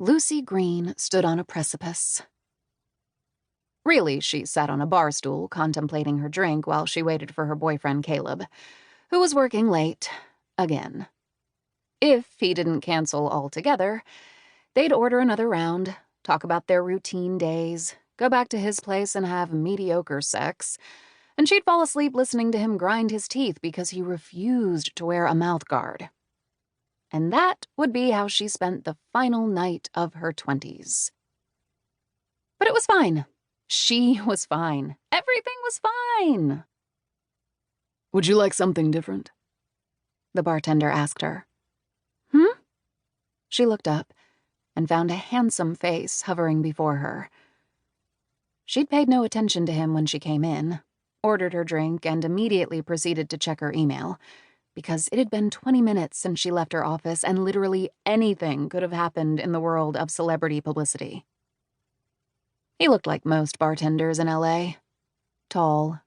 Lucy Green stood on a precipice. Really, she sat on a bar stool contemplating her drink while she waited for her boyfriend Caleb, who was working late, again. If he didn't cancel altogether, they'd order another round, talk about their routine days, go back to his place and have mediocre sex, and she'd fall asleep listening to him grind his teeth because he refused to wear a mouthguard. And that would be how she spent the final night of her 20s. But it was fine. She was fine. Everything was fine. "Would you like something different?" the bartender asked her. She looked up and found a handsome face hovering before her. She'd paid no attention to him when she came in, ordered her drink, and immediately proceeded to check her email, because it had been 20 minutes since she left her office and literally anything could have happened in the world of celebrity publicity. He looked like most bartenders in LA. Tall,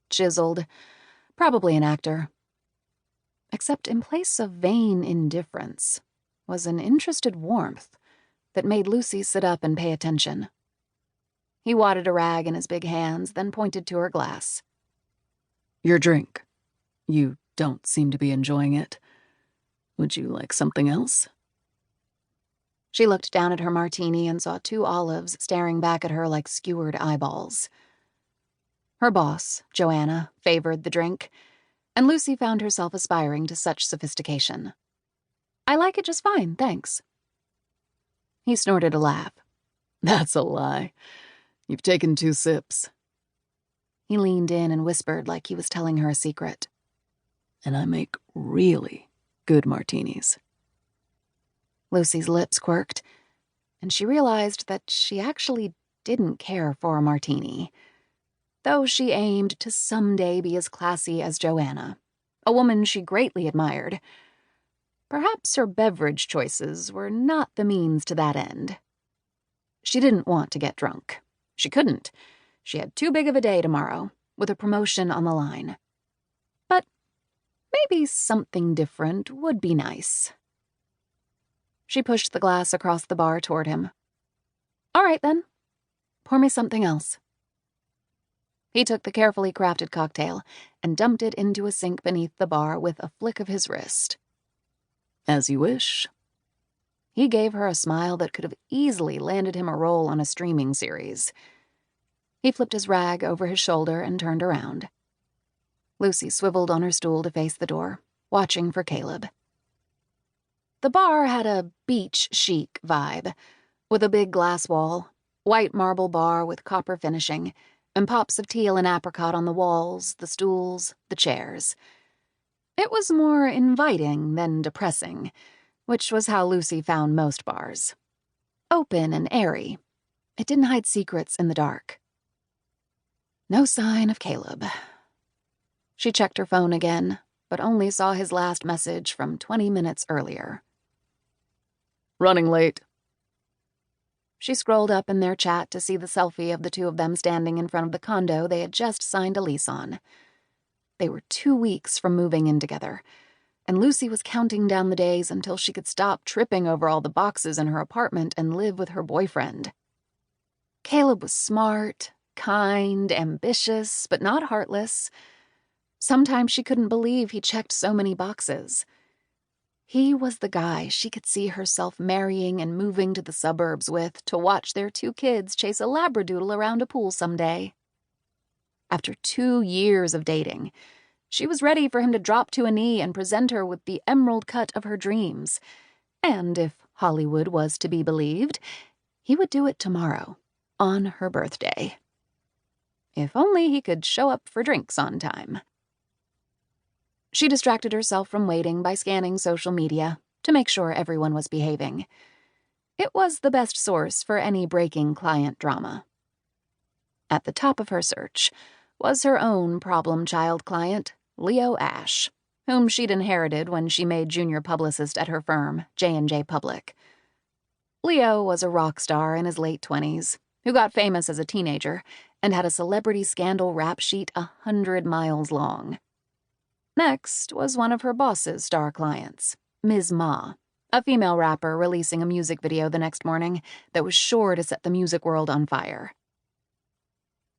chiseled, probably an actor. Except in place of vain indifference was an interested warmth that made Lucy sit up and pay attention. He wadded a rag in his big hands, then pointed to her glass. "Your drink. You don't seem to be enjoying it. Would you like something else?" She looked down at her martini and saw 2 olives staring back at her like skewered eyeballs. Her boss, Joanna, favored the drink, and Lucy found herself aspiring to such sophistication. "I like it just fine, thanks." He snorted a laugh. "That's a lie. You've taken 2 sips. He leaned in and whispered like he was telling her a secret. And I make really good martinis." Lucy's lips quirked, and she realized that she actually didn't care for a martini, though she aimed to someday be as classy as Joanna, a woman she greatly admired. Perhaps her beverage choices were not the means to that end. She didn't want to get drunk. She couldn't. She had too big of a day tomorrow, with a promotion on the line. But maybe something different would be nice. She pushed the glass across the bar toward him. "All right, then. Pour me something else." He took the carefully crafted cocktail and dumped it into a sink beneath the bar with a flick of his wrist. "As you wish." He gave her a smile that could have easily landed him a role on a streaming series. He flipped his rag over his shoulder and turned around. Lucy swiveled on her stool to face the door, watching for Caleb. The bar had a beach chic vibe, with a big glass wall, white marble bar with copper finishing, and pops of teal and apricot on the walls, the stools, the chairs. It was more inviting than depressing, which was how Lucy found most bars. Open and airy. It didn't hide secrets in the dark. No sign of Caleb. She checked her phone again, but only saw his last message from 20 minutes earlier. "Running late." She scrolled up in their chat to see the selfie of the 2 of them standing in front of the condo they had just signed a lease on. They were 2 weeks from moving in together, and Lucy was counting down the days until she could stop tripping over all the boxes in her apartment and live with her boyfriend. Caleb was smart, kind, ambitious, but not heartless. Sometimes she couldn't believe he checked so many boxes. He was the guy she could see herself marrying and moving to the suburbs with to watch their 2 kids chase a labradoodle around a pool someday. After 2 years of dating, she was ready for him to drop to a knee and present her with the emerald cut of her dreams. And if Hollywood was to be believed, he would do it tomorrow, on her birthday. If only he could show up for drinks on time. She distracted herself from waiting by scanning social media to make sure everyone was behaving. It was the best source for any breaking client drama. At the top of her search was her own problem child client, Leo Ash, whom she'd inherited when she made junior publicist at her firm, J&J Public. Leo was a rock star in his late 20s, who got famous as a teenager and had a celebrity scandal rap sheet 100 miles long. Next was one of her boss's star clients, Ms. Ma, A female rapper releasing a music video the next morning that was sure to set the music world on fire.